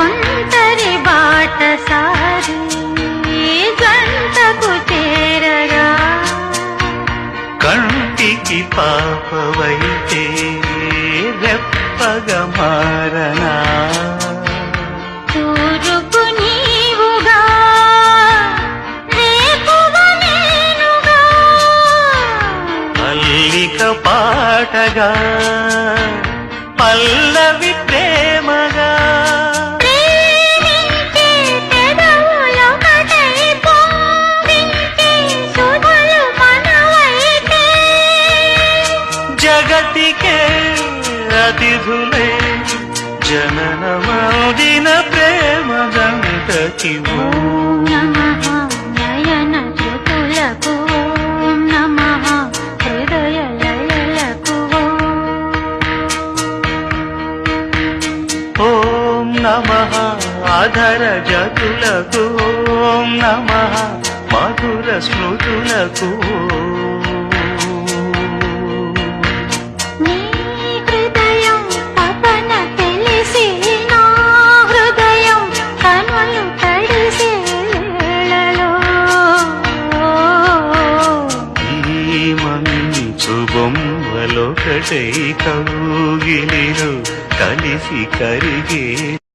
ఒంటరి బాటసారి జంటకు చేరగా కంటికి పాపవైతే రెప్పగా మారనా తూరుపు నీవుగా రేపువ నేనుగా మల్లిక పాటగా పల్లవి ప్రేమగా ప్రేమించే పెదవులొకటై పొంగించే సుధలు మనవైతే జగతికే అతిథులే జననమౌదిన ప్రేమ జంటకి ఓం నమః నయన జ్యోతులకు ఓం నమః హృదయ లయలకు ఓం నమః అధర జతులకు ఓం నమః మధుర స్మృతులకు నీ హృదయం తపన తెలిసి నా హృదయం కనులు తడిసే వేళలో ఈ మంచు బొమ్మలొకటై కౌగిలిలో కలిసి కరిగే